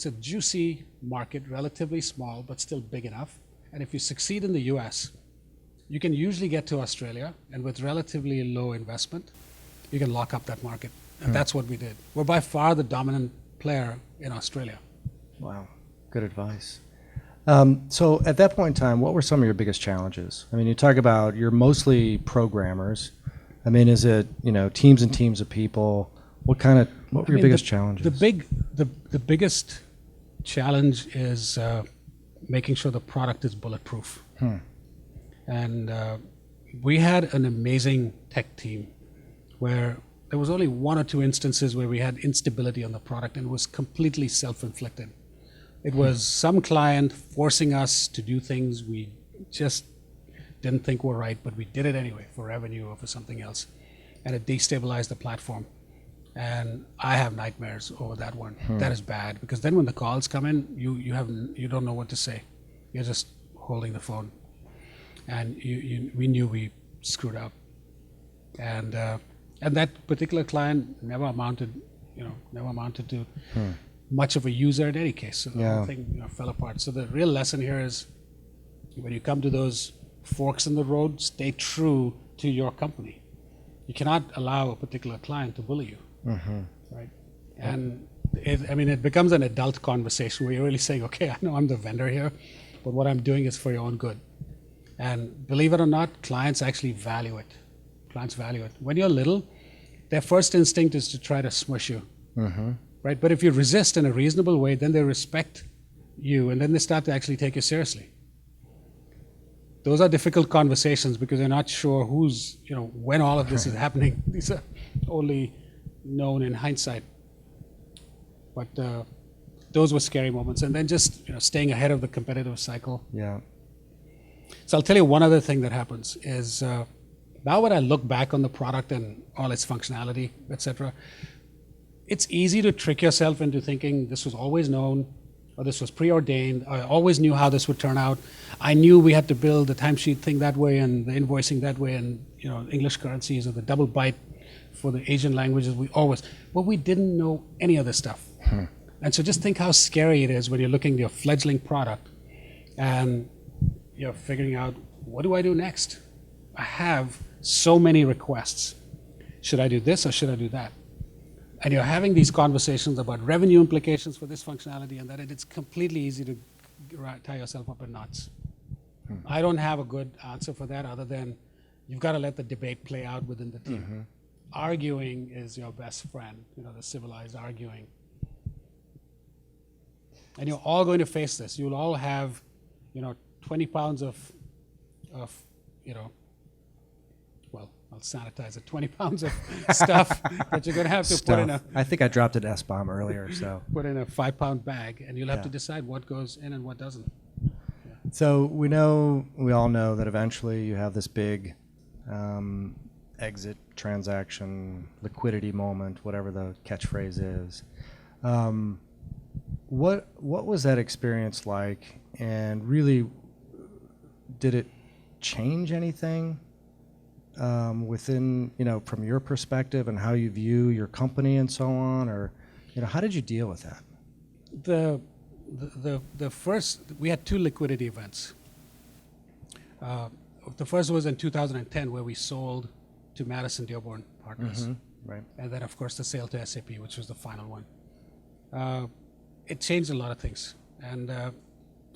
a juicy market, relatively small, but still big enough. And if you succeed in the US, you can usually get to Australia, and with relatively low investment, you can lock up that market. And that's what we did. We're by far the dominant player in Australia.
Wow, good advice. So at that point in time, what were some of your biggest challenges? I mean, you talk about you're mostly programmers. I mean, is it teams and teams of people? What were your biggest challenges?
The biggest challenge is making sure the product is bulletproof. And we had an amazing tech team where there was only one or two instances where we had instability on the product, and it was completely self-inflicted. It was some client forcing us to do things we just didn't think were right, but we did it anyway for revenue or for something else, and it destabilized the platform. And I have nightmares over that one. That is bad, because then when the calls come in, you don't know what to say. You're just holding the phone, and we knew we screwed up, and that particular client never amounted to much of a user in any case. So the whole thing fell apart. So the real lesson here is, when you come to those forks in the road, stay true to your company. You cannot allow a particular client to bully you, right? And it becomes an adult conversation where you're really saying, okay, I know I'm the vendor here, but what I'm doing is for your own good. And believe it or not, clients actually value it. Clients value it. When you're little, their first instinct is to try to smush you, right? But if you resist in a reasonable way, then they respect you, and then they start to actually take you seriously. Those are difficult conversations because you're not sure when all of this is happening. These are only known in hindsight. But those were scary moments. And then just staying ahead of the competitive cycle.
Yeah.
So I'll tell you one other thing that happens is now when I look back on the product and all its functionality, etc., it's easy to trick yourself into thinking this was always known, or this was preordained. I always knew how this would turn out. I knew we had to build the timesheet thing that way and the invoicing that way, and English currencies or the double byte for the Asian languages. But we didn't know any of this stuff. And so just think how scary it is when you're looking at your fledgling product and you're figuring out, what do I do next? I have so many requests. Should I do this or should I do that? And you're having these conversations about revenue implications for this functionality and that, and it's completely easy to tie yourself up in knots. I don't have a good answer for that other than you've got to let the debate play out within the team. Arguing is your best friend, the civilized arguing. And you're all going to face this. You'll all have, 20 pounds of I'll sanitize it, 20 pounds of stuff that you're going to have to put in a...
I think I dropped an S-bomb earlier, so...
Put in a 5-pound bag, and you'll have to decide what goes in and what doesn't.
So we all know that eventually you have this big exit transaction, liquidity moment, whatever the catchphrase is. What was that experience like, and really, did it change anything within, from your perspective and how you view your company and so on, or how did you deal with that?
The first, we had two liquidity events. The first was in 2010, where we sold to Madison Dearborn Partners.
Right.
And then, of course, the sale to SAP, which was the final one. It changed a lot of things. And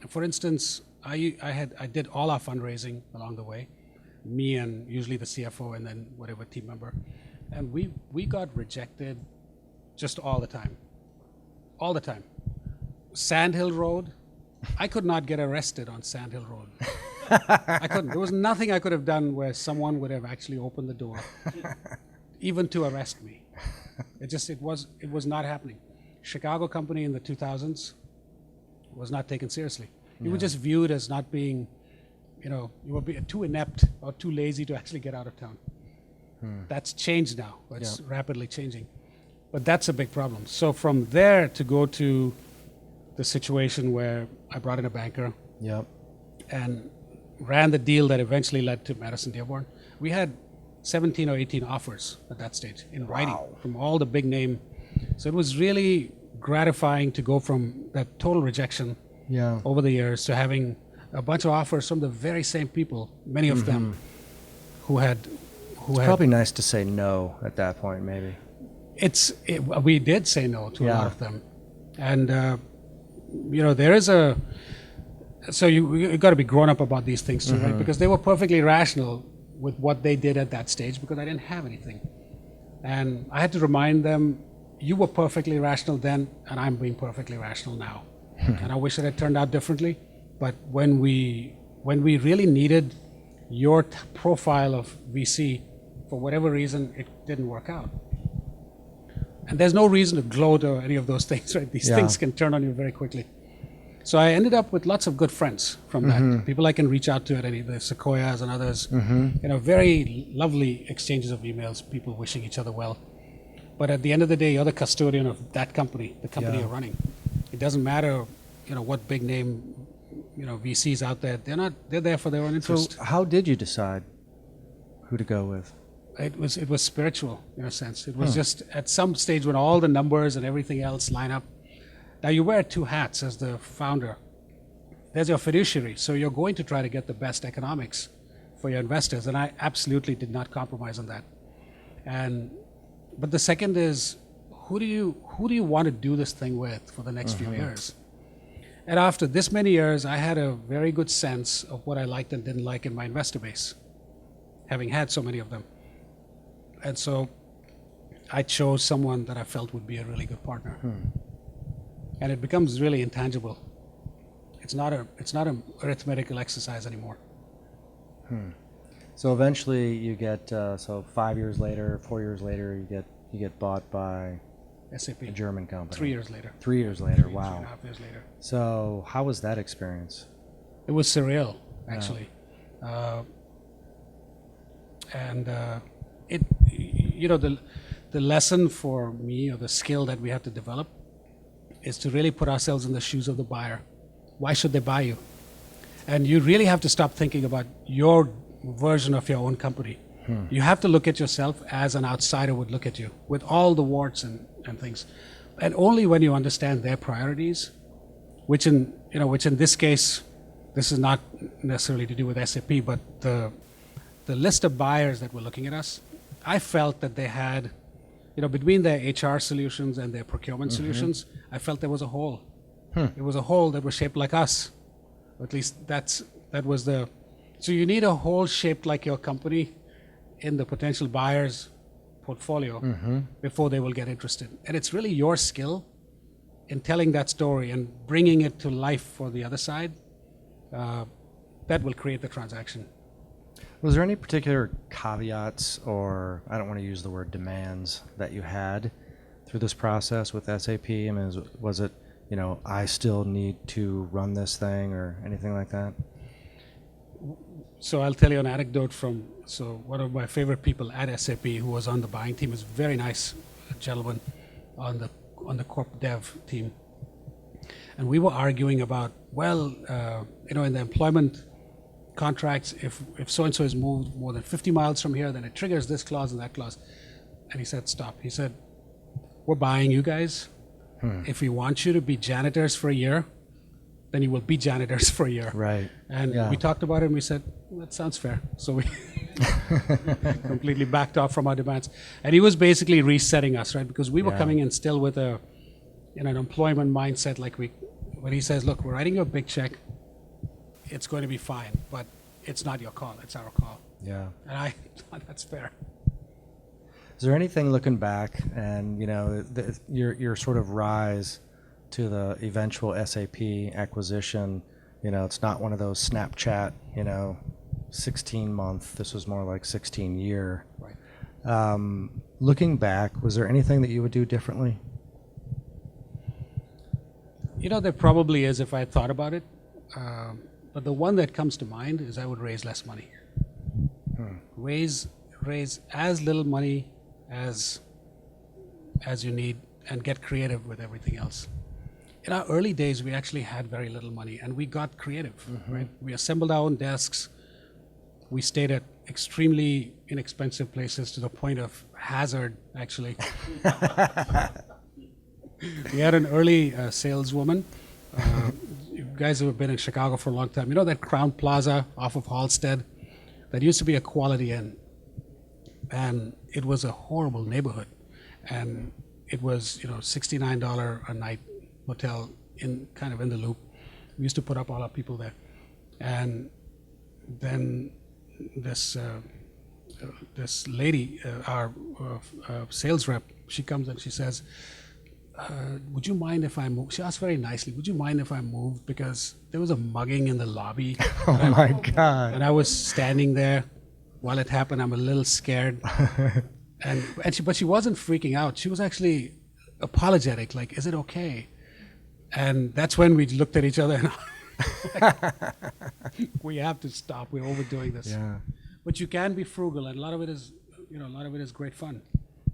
for instance, I did all our fundraising along the way, me and usually the CFO and then whatever team member. And we got rejected just all the time. All the time. Sandhill Road, I could not get arrested on Sandhill Road. I couldn't. There was nothing I could have done where someone would have actually opened the door, even to arrest me. It was not happening. Chicago company in the 2000s was not taken seriously. You were just viewed as not being, you were too inept or too lazy to actually get out of town. That's changed now. It's rapidly changing. But that's a big problem. So from there to go to the situation where I brought in a banker and ran the deal that eventually led to Madison Dearborn. We had 17 or 18 offers at that stage in writing from all the big name. So it was really gratifying to go from that total rejection over the years to having a bunch of offers from the very same people, many of them who had
probably nice to say no at that point, maybe.
We did say no to a lot of them. And, there is so you got to be grown up about these things too, right? Because they were perfectly rational with what they did at that stage because I didn't have anything. And I had to remind them, you were perfectly rational then, and I'm being perfectly rational now. And I wish it had turned out differently. But when we really needed your profile of VC, for whatever reason, it didn't work out. And there's no reason to gloat or any of those things, right? These things can turn on you very quickly. So I ended up with lots of good friends from that. People I can reach out to at any of the Sequoias and others. Very lovely exchanges of emails, people wishing each other well. But at the end of the day, you're the custodian of that company, the company you're running. It doesn't matter, what big name, VCs out there. They're there for their own interest.
So how did you decide who to go with?
It was spiritual in a sense. It was just at some stage when all the numbers and everything else line up. Now you wear two hats as the founder. There's your fiduciary, so you're going to try to get the best economics for your investors, and I absolutely did not compromise on that. But the second is, who do you want to do this thing with for the next few years? And after this many years, I had a very good sense of what I liked and didn't like in my investor base, having had so many of them. And so I chose someone that I felt would be a really good partner. And it becomes really intangible. It's not an arithmetical exercise anymore.
So eventually you get 5 years later, 4 years later, you get bought by
SAP.
a German company.
3 years later.
3 years later. Wow.
3.5 years later.
So how was that experience?
It was surreal, actually. The lesson for me, or the skill that we have to develop, is to really put ourselves in the shoes of the buyer. Why should they buy you? And you really have to stop thinking about your version of your own company. You have to look at yourself as an outsider would look at you, with all the warts and things. And only when you understand their priorities, which in this case, this is not necessarily to do with SAP, but the list of buyers that were looking at us, I felt that they had, between their HR solutions and their procurement solutions, I felt there was a hole. It was a hole that was shaped like us. Or at least that was the. So you need a hole shaped like your company in the potential buyer's portfolio before they will get interested. And it's really your skill in telling that story and bringing it to life for the other side that will create the transaction.
Was there any particular caveats, or I don't want to use the word demands, that you had through this process with SAP? I mean, was it, I still need to run this thing or anything like that?
So I'll tell you an anecdote from one of my favorite people at SAP who was on the buying team, is a very nice gentleman on the corp dev team, and we were arguing about, well, in the employment contracts, if so and so is moved more than 50 miles from here, then it triggers this clause and that clause. And he said, stop. He said, we're buying you guys. If we want you to be janitors for a year, then you will be janitors for a year.
Right.
And we talked about it and we said, that sounds fair. So we completely backed off from our demands. And he was basically resetting us, right? Because we were coming in still with an employment mindset, when he says, look, we're writing you a big check, it's going to be fine, but it's not your call, it's our call.
Yeah.
And I thought that's fair.
Is there anything looking back and, your sort of rise to the eventual SAP acquisition, it's not one of those Snapchat, 16-month, this was more like 16-year.
Right.
Looking back, was there anything that you would do differently?
There probably is if I had thought about it. But the one that comes to mind is I would raise less money. Raise as little money as you need and get creative with everything else. In our early days, we actually had very little money and we got creative, right? We assembled our own desks. We stayed at extremely inexpensive places to the point of hazard, actually. We had an early saleswoman. You guys who have been in Chicago for a long time, that Crown Plaza off of Halstead? That used to be a Quality Inn. And it was a horrible neighborhood. And it was, $69 a night hotel in the loop. We used to put up all our people there. And then this lady, our sales rep, she comes and she says, would you mind if I move? She asked very nicely, would you mind if I moved? Because there was a mugging in the lobby.
Oh my God.
And I was standing there while it happened. I'm a little scared. But she wasn't freaking out. She was actually apologetic, like, is it okay? And that's when we looked at each other and we have to stop. We're overdoing this.
Yeah.
But you can be frugal, and a lot of it is great fun.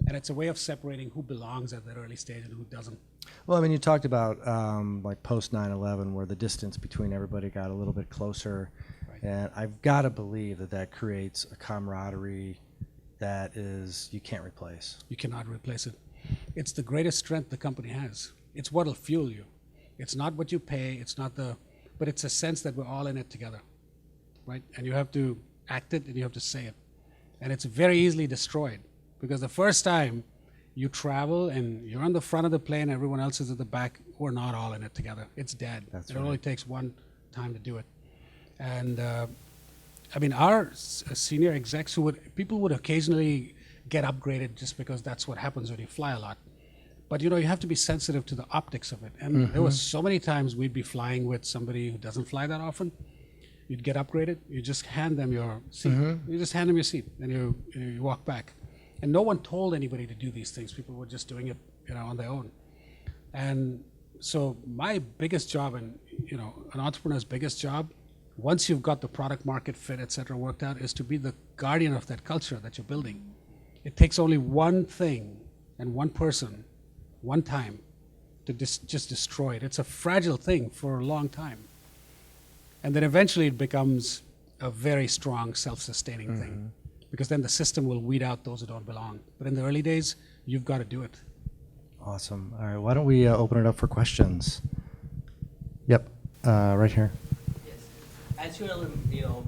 And it's a way of separating who belongs at that early stage and who doesn't.
Well, you talked about like post 9/11, where the distance between everybody got a little bit closer,
Right.
and I've got to believe that creates a camaraderie that you can't replace.
You cannot replace it. It's the greatest strength the company has. It's what'll fuel you. It's not what you pay. But it's a sense that we're all in it together, right? And you have to act it and you have to say it, and it's very easily destroyed. Because the first time you travel and you're on the front of the plane, everyone else is at the back, we're not all in it together. It's dead.
That's
It
right.
only takes one time to do it. And our senior execs people would occasionally get upgraded just because that's what happens when you fly a lot. But you have to be sensitive to the optics of it. And there was so many times we'd be flying with somebody who doesn't fly that often. You'd get upgraded, you just hand them your seat. You just hand them your seat and you walk back. And no one told anybody to do these things. People were just doing it, on their own. And so my biggest job, and an entrepreneur's biggest job, once you've got the product market fit, et cetera, worked out, is to be the guardian of that culture that you're building. It takes only one thing and one person, one time, to just destroy it. It's a fragile thing for a long time. And then eventually it becomes a very strong, self-sustaining thing. Because then the system will weed out those who don't belong. But in the early days, you've got to do it.
Awesome. All right, why don't we open it up for questions? Yep, right here.
Yes. As you know,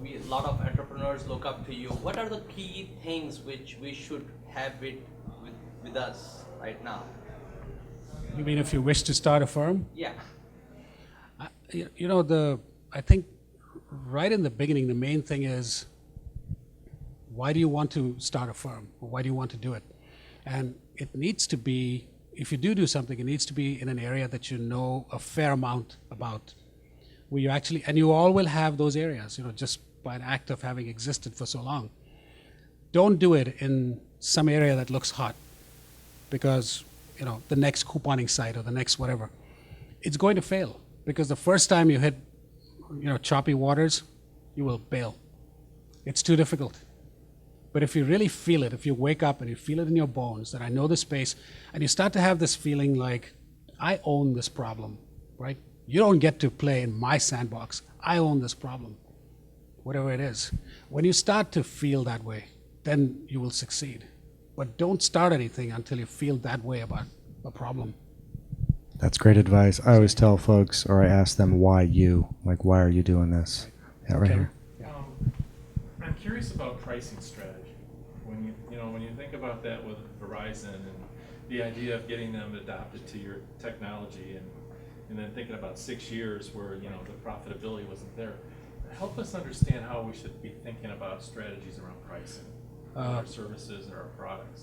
a lot of entrepreneurs look up to you. What are the key things which we should have with us right now?
You mean if you wish to start a firm?
Yeah.
I think right in the beginning, the main thing is, why do you want to start a firm? Or why do you want to do it? And it needs to be, if you do something, it needs to be in an area that you know a fair amount about. Where you actually, and you all will have those areas, just by an act of having existed for so long. Don't do it in some area that looks hot because, the next couponing site or the next whatever. It's going to fail because the first time you hit, choppy waters, you will bail. It's too difficult. But if you really feel it, if you wake up and you feel it in your bones that I know the space, and you start to have this feeling like, I own this problem, right? You don't get to play in my sandbox. I own this problem, whatever it is. When you start to feel that way, then you will succeed. But don't start anything until you feel that way about a problem.
That's great advice. I always tell folks, or I ask them, why you? Like, why are you doing this? Yeah, right
Okay.
here.
I'm curious about pricing strategy. When you think about that with Verizon and the idea of getting them adopted to your technology, and then thinking about 6 years where the profitability wasn't there, help us understand how we should be thinking about strategies around pricing our services or our products.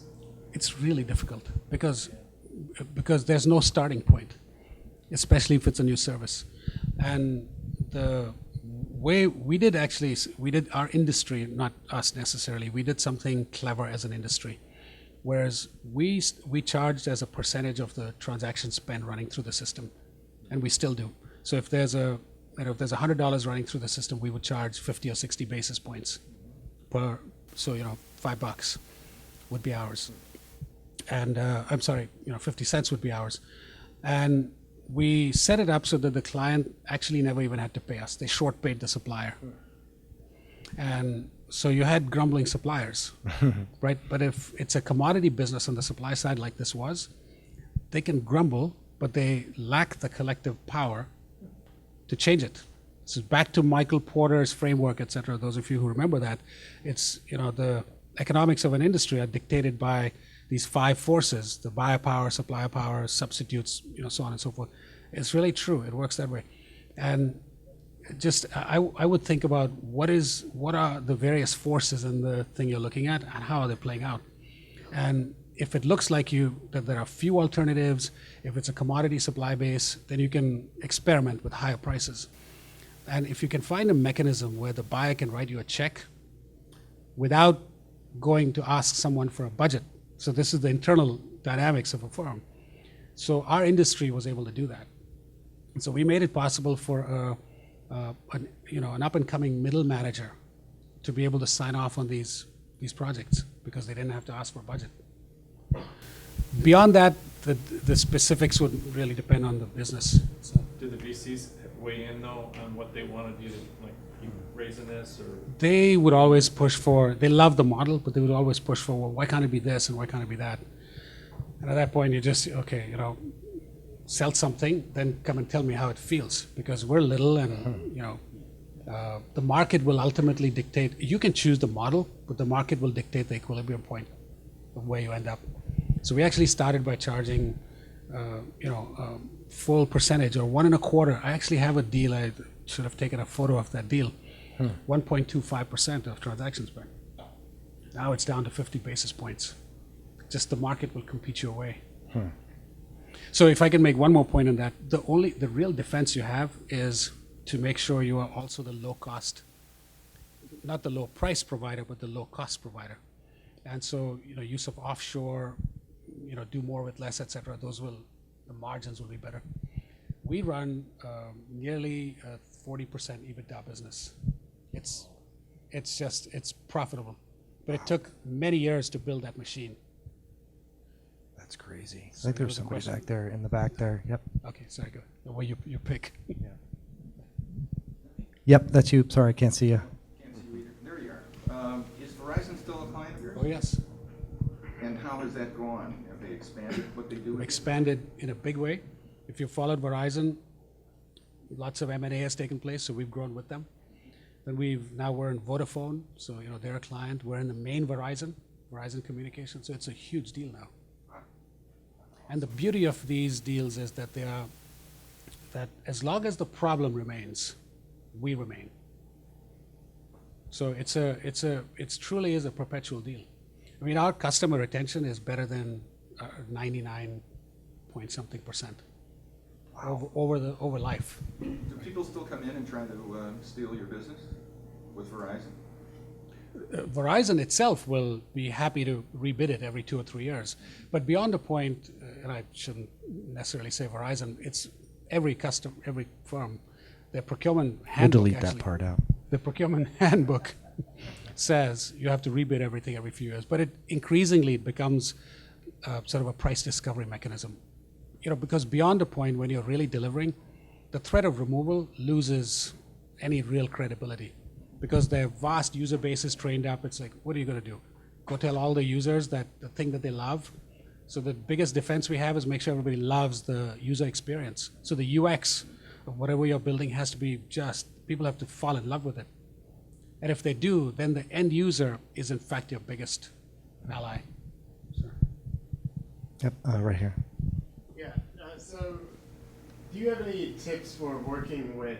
It's really difficult because there's no starting point, especially if it's a new service. And the way we did our industry, not us necessarily, we did something clever as an industry. Whereas we charged as a percentage of the transaction spend running through the system, and we still do. So if there's $100 running through the system, we would charge 50 or 60 basis points per. So $5 would be ours, and I'm sorry, 50 cents would be ours, and we set it up so that the client actually never even had to pay us. They short paid the supplier, and so you had grumbling suppliers, right? But if it's a commodity business on the supply side like this was, they can grumble, but they lack the collective power to change it. So back to Michael Porter's framework, et cetera. Those of you who remember that, it's, the economics of an industry are dictated by these 5 forces: the buyer power, supplier power, substitutes, so on and so forth. It's really true. It works that way. And just, I would think about what are the various forces in the thing you're looking at, and how are they playing out. And if it looks like that there are few alternatives, if it's a commodity supply base, then you can experiment with higher prices. And if you can find a mechanism where the buyer can write you a check without going to ask someone for a budget. So this is the internal dynamics of a firm. So our industry was able to do that. And so we made it possible for an up-and-coming middle manager to be able to sign off on these projects because they didn't have to ask for a budget. Beyond that, the specifics would really depend on the business. So.
Did the VCs weigh in though on what they wanted you to keep raising this, or?
They would always push for. They love the model, but they would always push for, well, why can't it be this and why can't it be that? And at that point, you just sell something, then come and tell me how it feels, because we're little, and the market will ultimately dictate. You can choose the model, but the market will dictate the equilibrium point of where you end up. So we actually started by charging, full percentage or 1 1/4. I actually have a deal. I should have taken a photo of that deal. 1.25% of transaction spend. Now it's down to 50 basis points. Just the market will compete you away. So if I can make one more point on that, the real defense you have is to make sure you are also the low cost, not the low price provider, but the low cost provider. And so, use of offshore, do more with less, et cetera, the margins will be better. We run nearly a 40% EBITDA business. It's profitable, but it took many years to build that machine.
That's crazy.
So
I think
there
there's
was a
somebody
question.
back there in the back there. Yep.
Okay, sorry, go. The way you pick.
Yeah. Yep, that's you. Sorry, I can't see you.
Can't see you either. There you are. Is Verizon still a client of yours?
Oh, yes.
And how has that gone? Have they expanded what they do?
We've expanded in a big way. If you followed Verizon, lots of M&A has taken place, so we've grown with them. Then we're in Vodafone, so they're a client. We're in the main Verizon Communications, so it's a huge deal now. And the beauty of these deals is that that as long as the problem remains, we remain. So it's truly is a perpetual deal. I mean, our customer retention is better than 99 point something percent over life.
Do people still come in and try to steal your business with Verizon?
Verizon itself will be happy to rebid it every 2 or 3 years. But beyond the point, and I shouldn't necessarily say Verizon, it's every firm, their procurement handbook.
We'll delete that part out.
The procurement handbook says you have to rebid everything every few years. But it increasingly it becomes sort of a price discovery mechanism. Because beyond a point when you're really delivering, the threat of removal loses any real credibility because their vast user base is trained up. It's like, what are you going to do? Go tell all the users that the thing that they love? So the biggest defense we have is make sure everybody loves the user experience. So the UX of whatever you're building has to be people have to fall in love with it. And if they do, then the end user is in fact your biggest ally.
Yep, right here.
Yeah. So, do you have any tips for working with